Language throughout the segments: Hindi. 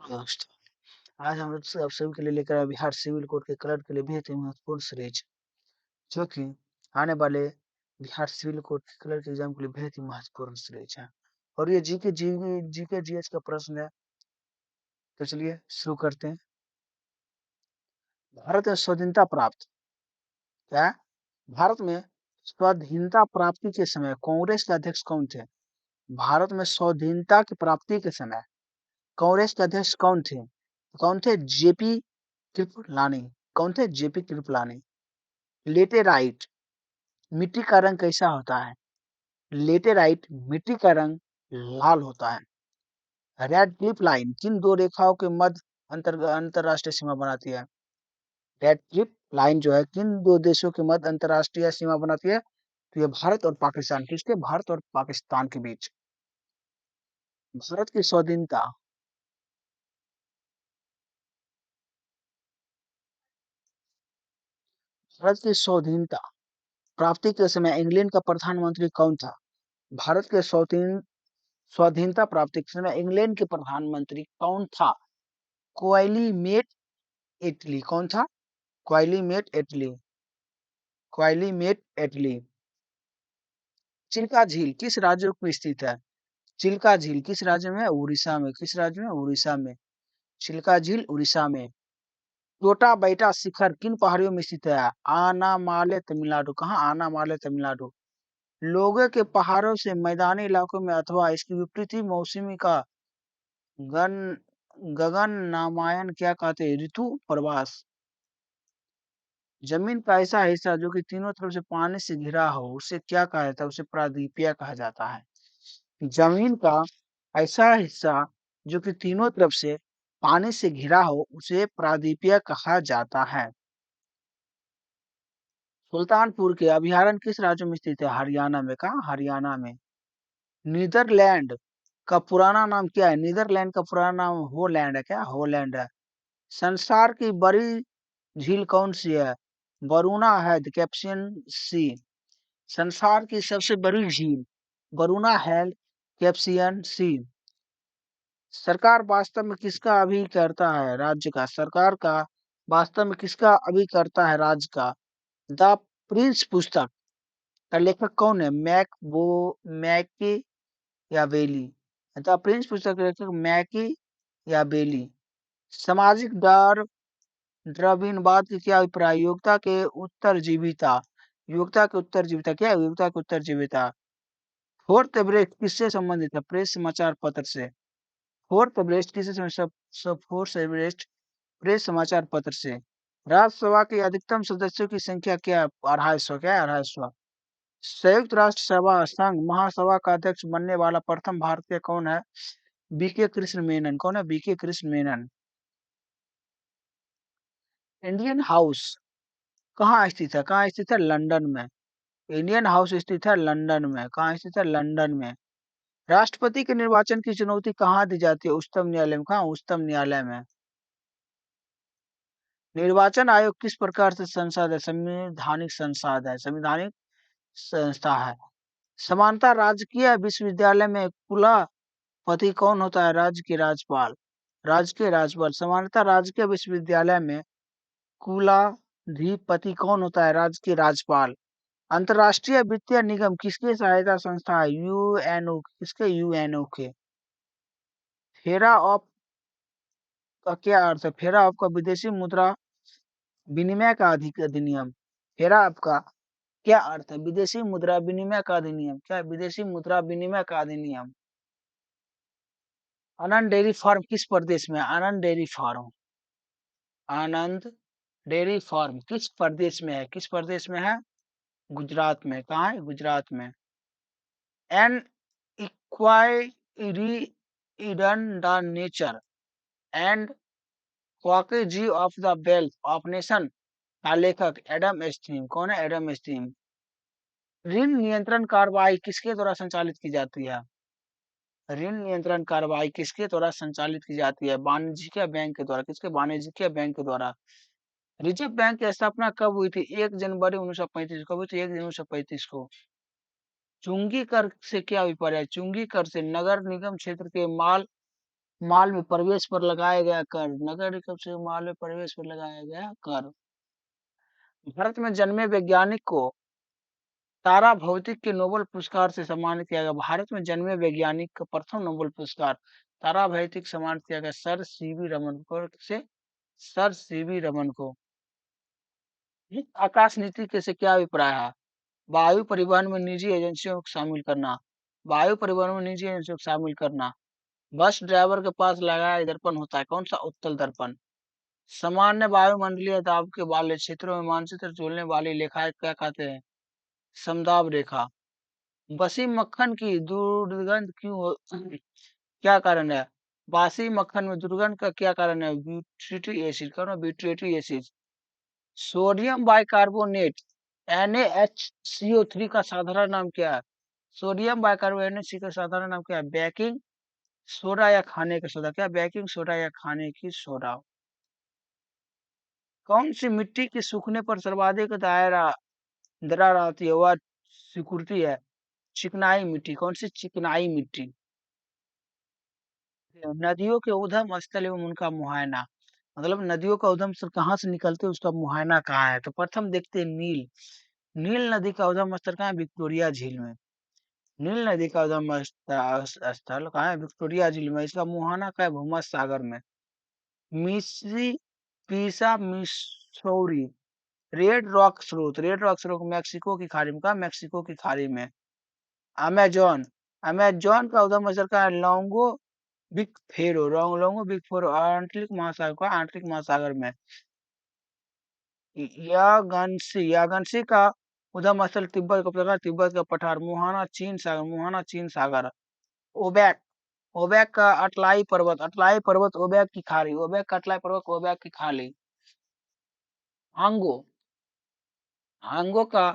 दोस्तों, आज हम लोग आप सभी के लिए लेकर आए बिहार सिविल कोड के कलर के लिए बेहद ही महत्वपूर्ण सीरीज, जो कि आने वाले बिहार सिविल कोड के कलर के एग्जाम के लिए बेहद ही महत्वपूर्ण सीरीज है। और ये जीके जीएस का प्रश्न है। तो चलिए शुरू करते हैं। भारत में स्वाधीनता प्राप्त क्या है? भारत में स्वाधीनता प्राप्ति के समय कांग्रेस के अध्यक्ष कौन थे? भारत में स्वाधीनता की प्राप्ति के समय कांग्रेस के अध्यक्ष कौन थे? कौन थे? जेपी कृपलानी। कौन थे? जेपी कृपलानी। लेटेराइट मिट्टी का रंग कैसा होता है? लेटेराइट मिट्टी का रंग लाल होता है। रेड क्लिफ लाइन किन दो रेखाओं के मध्य अंतरराष्ट्रीय सीमा बनाती है? रेड क्लिफ लाइन जो है किन दो देशों के मध्य अंतरराष्ट्रीय सीमा बनाती है? तो ये भारत और पाकिस्तान, किसके? भारत और पाकिस्तान के बीच। भारत की स्वाधीनता भारत की स्वाधीनता प्राप्ति के समय इंग्लैंड का प्रधानमंत्री कौन था? भारत के स्वाधीनता प्राप्ति के समय इंग्लैंड के प्रधानमंत्री कौन था? क्वाइलीमेट इटली। कौन था? क्वाइलीमेट इटली। क्वाइलीमेट इटली। चिल्का झील किस राज्य में स्थित है? चिल्का झील किस राज्य में है? उड़ीसा में। किस राज्य में? उड़ीसा में। चिल्का झील उड़ीसा में। टोटा बैठा शिखर किन पहाड़ियों में स्थित है? आनामाले तमिलनाडु। कहाँ? आनामाले तमिलनाडु। लोगे के पहाड़ों से मैदानी इलाकों में अथवा इसकी विपरीत मौसमी का गन गगन नामायन क्या कहते हैं? ऋतु प्रवास। जमीन का ऐसा हिस्सा जो कि तीनों तरफ से पानी से घिरा हो उसे क्या कहा जाता है? उसे प्रादीप्य कहा जाता है। जमीन का ऐसा हिस्सा जो कि तीनों तरफ से पानी से घिरा हो उसे प्रादीप्य कहा जाता है। सुल्तानपुर के अभयारण्य किस राज्य में स्थित है? हरियाणा में। कहा? हरियाणा में। नीदरलैंड का पुराना नाम क्या है? नीदरलैंड का पुराना नाम होलैंड है। क्या? होलैंड है। संसार की बड़ी झील कौन सी है? बरूना है, कैप्सियन सी। संसार की सबसे बड़ी झील बरूना है, कैप्सियन सी। सरकार वास्तव में किसका अभी करता है? राज्य का। सरकार का वास्तव में किसका अभी करता है? राज्य का। द प्रिंस पुस्तक का लेखक कौन है? मैकी या बेली। द प्रिंस पुस्तक का लेखक मैकी या बेली। सामाजिक द्रविड़वाद की क्या अभिप्राय? योग्यता के उत्तरजीविता क्या है? योग्यता के उत्तरजीविता। फोर्थ एवरेस्ट किससे संबंधित है? प्रेस समाचार पत्र से। फोर्थ एवरेस्ट किससे फोर्थ एवरेस्ट प्रेस समाचार पत्र से। राज्यसभा के अधिकतम सदस्यों की संख्या क्या है? 250। क्या है? 250। संयुक्त राष्ट्र सभा संघ महासभा का अध्यक्ष बनने वाला प्रथम भारतीय कौन है? बीके कृष्ण मेनन। कौन है? B K Krishna Menon. Indian house कहाँ स्थित है? कहाँ स्थित है? लंदन में। इंडियन हाउस स्थित है लंदन में। कहाँ स्थित है? लंदन में। राष्ट्रपति के निर्वाचन की चुनौती कहाँ दी जाती है? उच्चतम न्यायालय में। कहाँ? उच्चतम न्यायालय में। निर्वाचन आयोग किस प्रकार से संसद है? संवैधानिक संसद है, संवैधानिक संस्था है। समानता राजकीय विश्वविद्यालय में कुलपति कौन होता है? राज्य के राज्यपाल। राज्य के राज्यपाल। समानता राजकीय विश्वविद्यालय में कुलाधिपति कौन होता है? राज्य के राज्यपाल। अंतर्राष्ट्रीय वित्तीय निगम किसके सहायता संस्था है? यूएनओ। किसके? यूएनओ के। फेरा ऑफ का क्या अर्थ है? फेरा ऑफ का विदेशी मुद्रा विनिमय का अधिनियम। फेरा ऑफ का क्या अर्थ है? विदेशी मुद्रा विनिमय का अधिनियम। क्या है? विदेशी मुद्रा विनिमय का अधिनियम। आनंद डेयरी फार्म किस प्रदेश में है? आनंद डेयरी फार्म। आनंद डेयरी फार्म किस प्रदेश में है? किस प्रदेश में है? गुजरात में। कहाँ है? गुजरात में। An inquiry in the nature and causes of the wealth of nation का लेखक एडम स्मिथ। कौन है? Adam Smith. ऋण नियंत्रण कार्रवाई किसके द्वारा संचालित की जाती है? ऋण नियंत्रण कार्रवाई किसके द्वारा संचालित की जाती है? वाणिज्यिक बैंक के द्वारा। किसके? वाणिज्यिक बैंक के द्वारा। रिजर्व बैंक की स्थापना कब हुई थी? 1 जनवरी 1935। कब हुई थी? 1 जनवरी 1935 को। चुंगी कर से क्या अभिप्राय है? चुंगी कर से नगर निगम क्षेत्र के माल माल में प्रवेश पर लगाया गया कर, नगर निगम से माल में प्रवेश पर लगाया गया कर। भारत में जन्मे वैज्ञानिक को तारा भौतिक के नोबेल पुरस्कार से सम्मानित किया गया। भारत में जन्मे वैज्ञानिक का प्रथम नोबेल पुरस्कार तारा भौतिक सम्मानित किया गया सर सीवी रमन को, से सर सीवी रमन को। आकाश नीति के से क्या अभिप्राय है? वायु परिवहन में निजी एजेंसियों को शामिल करना, वायु परिवहन में निजी एजेंसियों को शामिल करना। बस ड्राइवर के पास लगाया दर्पण होता है, कौन सा? उत्तल दर्पण। सामान्य वायुमंडलीय दाब के वाले क्षेत्रों में मानचित्र जोड़ने वाली रेखाएं क्या कहते हैं? समदाब रेखा। बसी मक्खन की दुर्गंध क्यों हो क्या कारण है? बासी मक्खन में दुर्गंध का क्या कारण है? ब्यूटरेटिक एसिड, कौन? ब्यूटरेटिक एसिड। सोडियम बाइकार्बोनेट NaHCO3 का साधारण नाम क्या है? सोडियम बाइकार्बोनेट NaCO का साधारण नाम क्या है? बेकिंग सोडा या खाने का सोडा। क्या? बेकिंग सोडा या खाने की सोडा। कौन सी मिट्टी के सूखने पर सर्वाधिक दरार आती है? वह सिकुड़ती है। चिकनाई मिट्टी। कौन सी? चिकनाई मिट्टी। नदियों के उद्गम स्थल एवं उनका मुहायना, मतलब नदियों का उद्गम स्थल कहाँ से निकलते हैं, उसका मुहायना कहाँ है? तो प्रथम देखते हैं नील। नील नदी का उद्गम स्थल कहाँ है? विक्टोरिया झील में। नील नदी का उद्गम स्थल कहाँ है? विक्टोरिया झील में। इसका मुहाना कहाँ है? भूमध्य सागर में। मिस्री पीसा मिसौरी। रेड रॉक स्रोत मैक्सिको की खाड़ी में। कहा? मैक्सिको की खाड़ी में। अमेजोन। अमेजोन का उद्गम स्थल कहाँ है? लोंगो बिग फेरो आंतरिक महासागर का, आंतरिक महासागर में। यागंशी का उद्गम स्थल तिब्बत का प्रकार, तिब्बत का पठार। मुहाना चीन सागर, मुहाना चीन सागर। ओबेक। ओबेक का अटलाई पर्वत, अटलाई पर्वत ओबेक की खाड़ी, ओबेक का अटलाई पर्वत ओबेक की खाड़ी। आंगो। आंगो का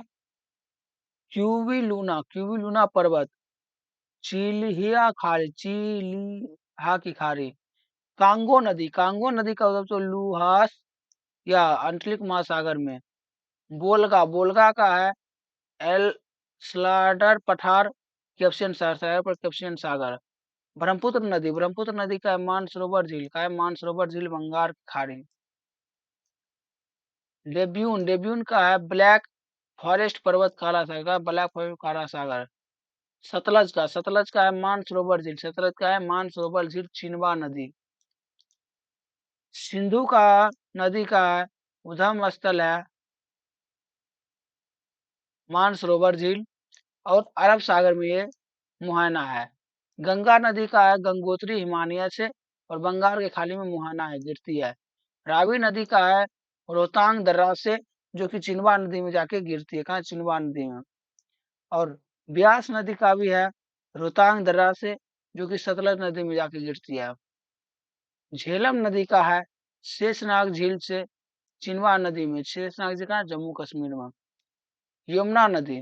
क्यूबी लूना पर्वत चिल्हिया खाड़ी, चिल्हिया की खाड़ी। कांगो नदी का उद्गम तो लुहास या आंतरिक महासागर में। बोलगा। बोलगा का है एल स्लाडर पठार, कैप्सियन सागर पर, कैप्सियन सागर। ब्रह्मपुत्र नदी का है मानसरोवर झील, का है? मानसरोवर झील बंगाल की खाड़ी। डेब्यून का है ब्लैक फॉरेस्ट पर्वत काला सागर, ब्लैक फॉरेस्ट काला सागर। सतलज का है मानसरोवर झील, सतलज का है मानसरोवर झील चिनवा नदी। सिंधु का नदी का उद्गम स्थल है मानसरोवर झील और अरब सागर में ये मुहाना है। गंगा नदी का है गंगोत्री हिमालय से और बंगाल के खाड़ी में मुहाना है, गिरती है। रावी नदी का है रोहतांग दर्रा से, जो कि चिनवा नदी में जाके गिरती है। कहाँ? चिनवा नदी में। और ब्यास नदी का भी है रोहतांग दर्रा से, जो कि सतलज नदी में जाके गिरती है। झेलम नदी का है शेषनाग झील से चिनवा नदी में। शेषनाग झील कहाँ? जम्मू कश्मीर में। यमुना नदी।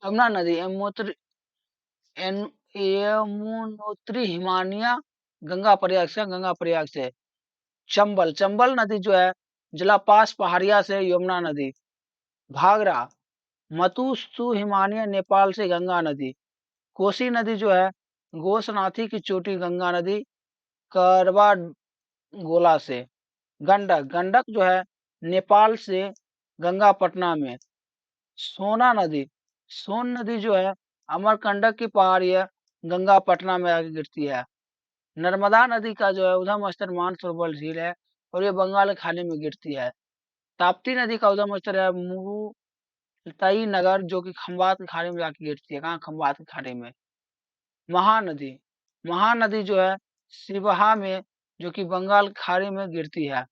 यमुना नदी यमुनोत्री हिमानिया गंगा प्रयाग से। चंबल नदी जो है जलापास पहाड़िया से यमुना नदी। भागरा मतुस्तु हिमानिया नेपाल से गंगा नदी। कोसी नदी जो है गोसनाथी की चोटी गंगा नदी करवा गोला से। गंडक जो है नेपाल से गंगा पटना में। सोना नदी, सोन नदी जो है अमरकंटक की पहाड़ी है, गंगा पटना में आके गिरती है। नर्मदा नदी का जो है उद्गम स्थल मानसरोवर झील है और ये बंगाल की खाड़ी में गिरती है। ताप्ती नदी का उद्गम स्थल है मुलताई नगर, जो कि खंबात की खाड़ी में जाके गिरती है। कहाँ? खंबात की खाड़ी में। महानदी। महानदी जो है सिवहा में, जो कि बंगाल की खाड़ी में गिरती है।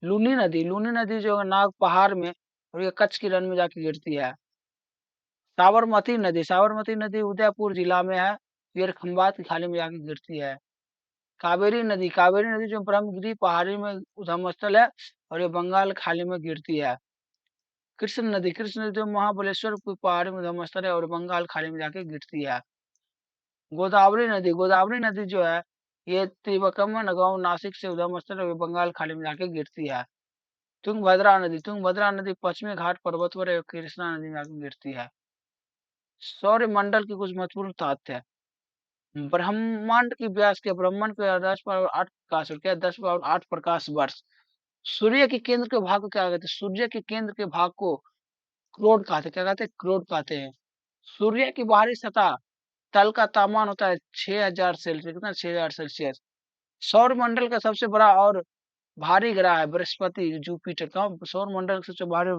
लूनी नदी जो है नाग पहाड़ में और ये कच्छ की रण में जाके गिरती है। साबरमती नदी उदयपुर जिला में है, ये खंबात की खाड़ी में जाके गिरती है। कावेरी नदी जो ब्रह्मगिरी पहाड़ी में उद्गम स्थल है और ये बंगाल की खाड़ी में गिरती है। कृष्ण नदी जो महाबलेश्वर की पहाड़ी में उद्गम स्थल है और बंगाल की खाड़ी में जाके गिरती है। गोदावरी नदी जो है ये त्रिभुवनगांव नासिक से उद्गम स्थल है और बंगाल की खाड़ी में जाके गिरती है। तुंगभद्रा नदी पश्चिमी घाट पर्वत पर एवं कृष्णा नदी में आगे गिरती है। सौर मंडल के कुछ महत्वपूर्ण तथ्य है। ब्रह्मांड की व्यास के ब्रह्मांड के 10 पावर 8 प्रकाश क्या 10 पावर 8 प्रकाश वर्ष। सूर्य के केंद्र के भाग को क्या कहते हैं? सूर्य के केंद्र के भाग को क्रोड कहते हैं। क्या कहते हैं? क्रोड कहते हैं। सूर्य की बाहरी सतह तल का तापमान होता है 6000 सेल्सियस। कितना? 6000 सेल्सियस। सौर मंडल का सबसे बड़ा और भारी ग्रह है बृहस्पति जुपिटर। कौन? सौर मंडल का सबसे भारी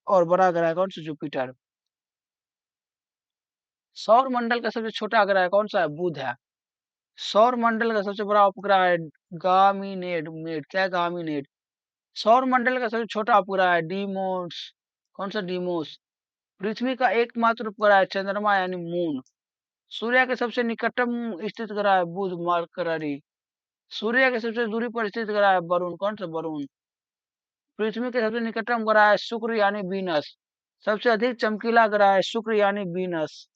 और बड़ा ग्रह है कौन सा? जुपिटर। सौर मंडल का सबसे छोटा ग्रह कौन सा है? बुध है। सौर मंडल का सबसे बड़ा उपग्रह है गामीनेड मेड। क्या है? गामीनेड। सौर मंडल का सबसे छोटा उपग्रह है डीमोस। कौन सा? डीमोस। पृथ्वी का एकमात्र उपग्रह है चंद्रमा यानी मून। सूर्य के सबसे निकटतम स्थित ग्रह है बुध मरकरी। सूर्य के सबसे दूरी पर स्थित ग्रह है वरुण। कौन सा? वरुण। पृथ्वी के सबसे निकटतम ग्रह है शुक्र यानी वीनस। सबसे अधिक चमकीला ग्रह है शुक्र यानी वीनस।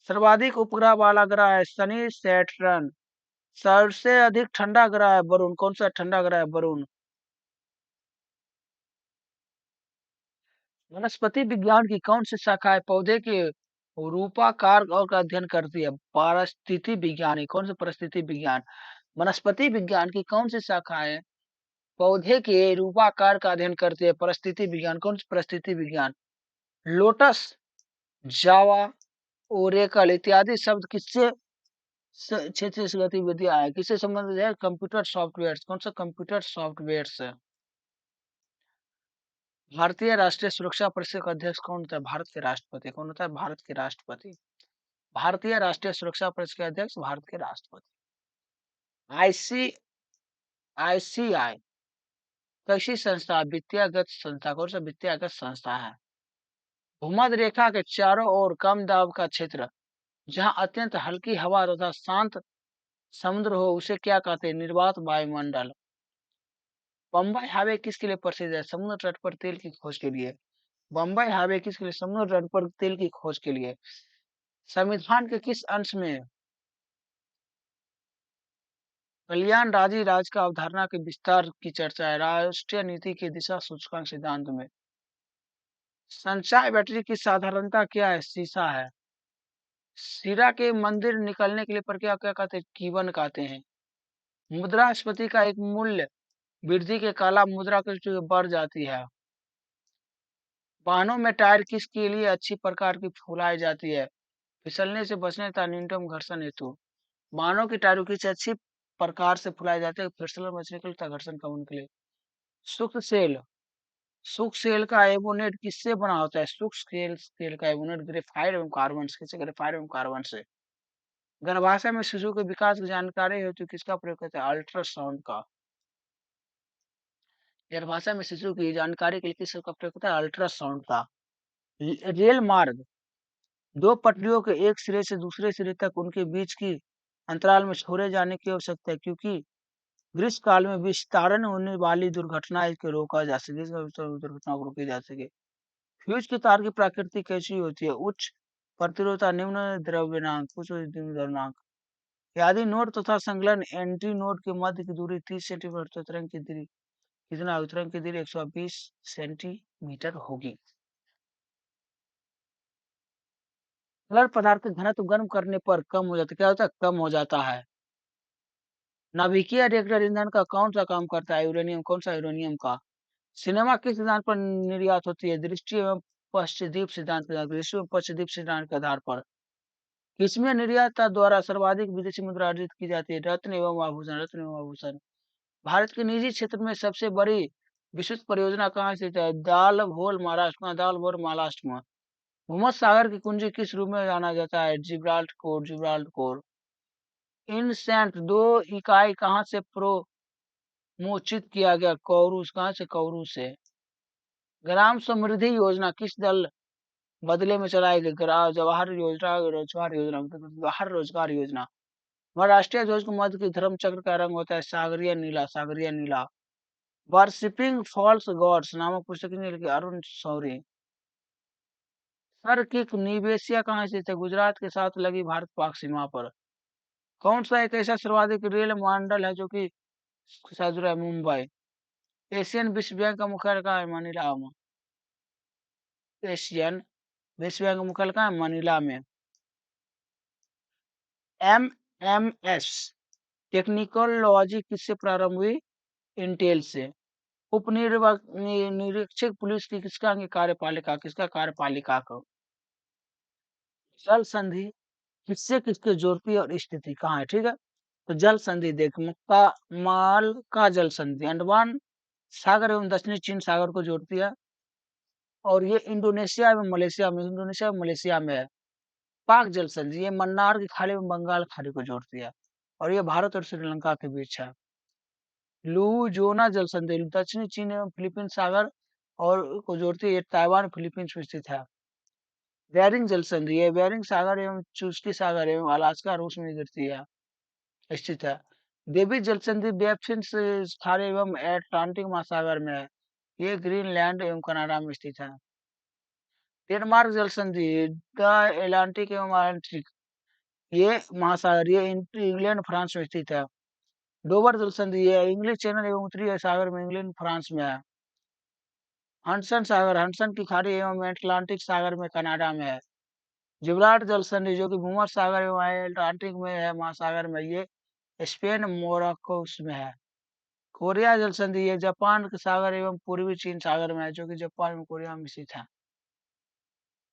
सर्वाधिक उपग्रह वाला ग्रह है शनि सैटर्न। सबसे अधिक ठंडा ग्रह है वरुण। कौन सा ठंडा ग्रह है? वरुण। वनस्पति विज्ञान की कौन सी शाखा है पौधे के रूपाकार और का अध्ययन करती है? परिस्थिति विज्ञान। कौन सा? परिस्थिति विज्ञान। वनस्पति विज्ञान की कौन सी शाखा है पौधे के रूपाकार का अध्ययन करती है? परिस्थिति विज्ञान। कौन सी? परिस्थिति विज्ञान। लोटस, जावा, ओरेकल इत्यादि शब्द किससे क्षेत्र से गतिविधियां है? किससे संबंधित है? Computer software. कौन सा? कंप्यूटर सॉफ्टवेयर से। भारतीय राष्ट्रीय सुरक्षा परिषद का अध्यक्ष कौन होता है? भारत के राष्ट्रपति। कौन होता है? भारत के राष्ट्रपति। भारतीय राष्ट्रीय सुरक्षा परिषद के अध्यक्ष भारत के राष्ट्रपति। आईसी आईसीआई कैसी संस्था? वित्तीयगत संस्था। कौन सा? वित्तीयगत संस्था है। भूमध्य रेखा के चारों ओर कम दाब का क्षेत्र जहां अत्यंत हल्की हवा तथा शांत समुद्र हो उसे क्या कहते हैं? निर्वात वायुमंडल। बम्बई हाईवे किसके लिए प्रसिद्ध है? समुद्र तट पर तेल की खोज के लिए। बम्बई हाईवे किसके लिए? समुद्र तट पर तेल की खोज के लिए। संविधान के किस अंश में कल्याण राजी राज का अवधारणा के विस्तार की चर्चा है? राष्ट्रीय नीति के दिशा सूचकांक सिद्धांत में। संचाय बैटरी की साधारणता क्या है? शीशा है। शीरा के मंदिर निकलने के लिए प्रक्रिया क्या कहते हैं? कीवन कहते हैं। मुद्रास्फीति का एक मूल्य वृद्धि के काला मुद्रा के बढ़ जाती है। वाहनों में टायर किसके लिए अच्छी प्रकार की फुलाई जाती है? फिसलने से बचने तथा न्यूनतम घर्षण हेतु। वाहनों की टायरों की अच्छी प्रकार से फुलाई जाती है फिसलन बचने के लिए तथा घर्षण कम होने के लिए। शुष्क सेल। शुष्क सेल का एबोनेट किससे बना होता है? शुष्क सेल का एबोनेट ग्रेफाइट एवं कार्बन से। ग्रेफाइट एवं कार्बन से। गर्भाशय में शिशु के विकास की जानकारी हेतु किसका प्रयोग करते हैं? अल्ट्रासाउंड का। गर्भाशय में शिशु की जानकारी के लिए किसका प्रयोग होता है? अल्ट्रासाउंड का। रेल मार्ग दो पटरियों के एक सिरे से दूसरे सिरे तक उनके बीच की अंतराल में छोड़े जाने की आवश्यकता है क्योंकि ग्रीष्म काल में विस्तारण होने वाली दुर्घटना को रोका जा सके। दुर्घटना को रोकी जा सके। फ्यूज की तार की प्रकृति कैसी होती है? उच्च प्रतिरोधता, निम्न द्रव्यनांक, उच्च द्रव्यनांक। यदि नोड तथा संलग्न एंटी नोड के मध्य की दूरी 30 सेंटीमीटर तो तरंग की दूरी कितना? तरंग की दूरी 120 सेंटीमीटर होगी। तरल पदार्थ का घनत्व गर्म करने पर कम हो जाता है। क्या होता है? कम हो जाता है। नाभिकीय रिएक्टर ईंधन का कौन सा काम करता है? यूरेनियम। कौन सा? यूरेनियम का। सिनेमा किस सिद्धांत पर निर्यात होती है? दृष्टि एवं पश्चदीप सिद्धांत के आधार पर। दृष्टि एवं पश्चदीप सिद्धांत के आधार पर। किसमें निर्यातता द्वारा सर्वाधिक विदेशी मुद्रा अर्जित की जाती है? रत्न एवं आभूषण। रत्न एवं आभूषण। भारत के निजी क्षेत्र में सबसे बड़ी विद्युत परियोजना कहाँ स्थित है? दालभोल महाराष्ट्र में। दालभोल महाराष्ट्र में। भूमध्य सागर की कुंजी किस रूप में जाना जाता है? जिब्राल्टर। जिब्राल्टर। इनसेंट दो इकाई कहाँ से प्रोमोचित किया गया? कौरूस। कहाँ से? कौरू से। ग्राम समृद्धि योजना किस दल बदले में चलाई गई? जवाहर योजना। रोजगार योजना। जवाहर रोजगार योजना। वह राष्ट्रीय ध्वज के मध्य की धर्म चक्र का रंग होता है सागरिय नीला। सागरिय नीला। वर्शिपिंग फॉल्स गॉड्स नामक पुस्तक ने लिखी अरुण शौरी। सर की निवेशिया कहाँ स्थित है? गुजरात के साथ लगी भारत पाक सीमा पर। कौन सा एक ऐसा सर्वाधिक रेल मंडल है जो कि शायद मुंबई। एशियन विश्व बैंक का मुख्यालय कहाँ है? मनीला में। एशियन विश्व बैंक का मुख्यालय कहाँ है? मनीला में। एमएमएस टेक्निकल लॉजिक किससे प्रारंभ हुई? इंटेल से। निरीक्षक पुलिस की किसका अंग कार्यपालिका? किसका कार्यपालिका को? जल संधि किससे किसके जोड़ती है और स्थिति कहाँ है? ठीक है, तो जल संधि देख, मक्का माल का जल संधि अंडमान सागर एवं दक्षिणी चीन सागर को जोड़ती है, और ये इंडोनेशिया एवं मलेशिया में है। पाक जल संधि ये मन्नार की खाड़ी में बंगाल खाड़ी को जोड़ती है, और ये भारत और श्रीलंका के बीच है। लुजोना जल संधि दक्षिणी चीन एवं फिलीपींस सागर और को जोड़ती है, ये ताइवान फिलीपींस में स्थित है। बेरिंग जल संधि है बेरिंग सागर एवं चुस्की सागर एवं अलास्का रूस में गिरती है, स्थित है। डेविड जल संधि बेप्सिन खाड़ी एवं एटलांटिक महासागर में है, ये ग्रीनलैंड एवं कनाडा में स्थित है। डेनमार्क जल संधि द एटलांटिक एवं अटलांटिक ये महासागर ये इंग्लैंड फ्रांस में स्थित है। डोवर जल संधि ये इंग्लिश चैनल एवं उत्तरी सागर में इंग्लैंड फ्रांस में है। हडसन सागर हडसन की खाड़ी एवं अटलांटिक सागर में कनाडा में है। जिब्राल्टर जल संधि जो कि भूमध्य सागर एवं अटलांटिक में है महासागर में, ये स्पेन मोरक्को में है। कोरिया जल संधि ये जापान के सागर एवं पूर्वी चीन सागर में है, जो कि जापान एवं कोरिया में स्थित है।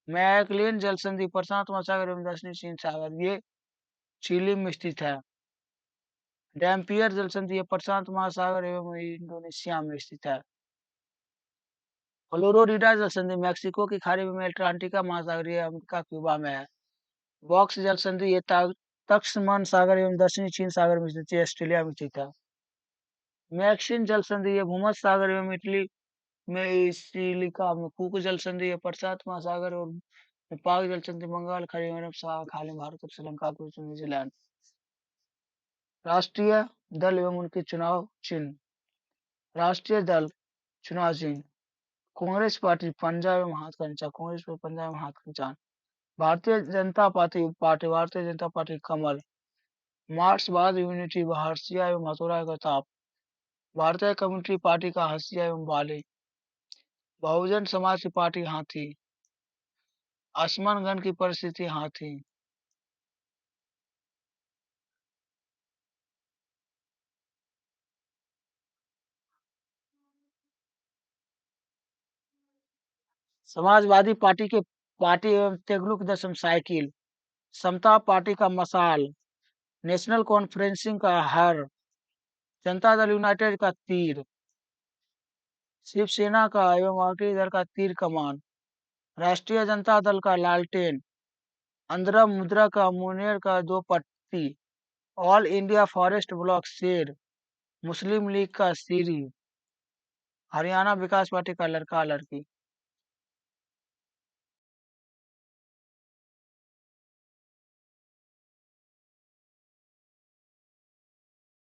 मैकलिन जल संधि प्रशांत महासागर एवं दक्षिणी चीन सागर ये चिली में स्थित है। डैम्पियर जल संधि ये प्रशांत महासागर एवं इंडोनेशिया में स्थित है। फ्लोरिडा जल संधि मैक्सिको की खाड़ी में अटलांटिका महासागर ये अमेरिका क्यूबा में है। बॉक्स जल संधि ये तख्तमान सागर एवं दक्षिणी चीन सागर में स्थित है, ऑस्ट्रेलिया में स्थित है। मैक्सिन जल संधि ये भूमध्य सागर एवं इटली में सिलिका में। कुक जल संधि ये प्रशांत महासागर और पाक जल संधि बंगाल खाड़ी में अरब सागर खाड़ी भारत और श्रीलंका को न्यूजीलैंड। राष्ट्रीय दल एवं उनके चुनाव चिन्ह। राष्ट्रीय दल चुनाव चिन्ह कांग्रेस पार्टी पंजा एवं हाथ का निशान, कांग्रेस पर पंजा एवं हाथ का निशान। भारतीय जनता पार्टी कमल। मार्क्सवाद यूनिटी हर्षिया एवं हथौड़ा का ताप। भारतीय कम्युनिस्ट पार्टी का हंसिया एवं बाली। बहुजन समाज की पार्टी हाथी। आसमान गण की परिस्थिति हाथी। समाजवादी पार्टी के पार्टी एवं तेगलुक दशम साइकिल। समता पार्टी का मसाल। नेशनल कॉन्फ्रेंसिंग का हर। जनता दल यूनाइटेड का तीर। शिवसेना का एवं अकाली दल का तीर कमान। राष्ट्रीय जनता दल का लालटेन। अंतरम मुद्रा का मुनेर का दो पट्टी। ऑल इंडिया फॉरेस्ट ब्लॉक शेर। मुस्लिम लीग का सीरी। हरियाणा विकास पार्टी का लड़का लड़की।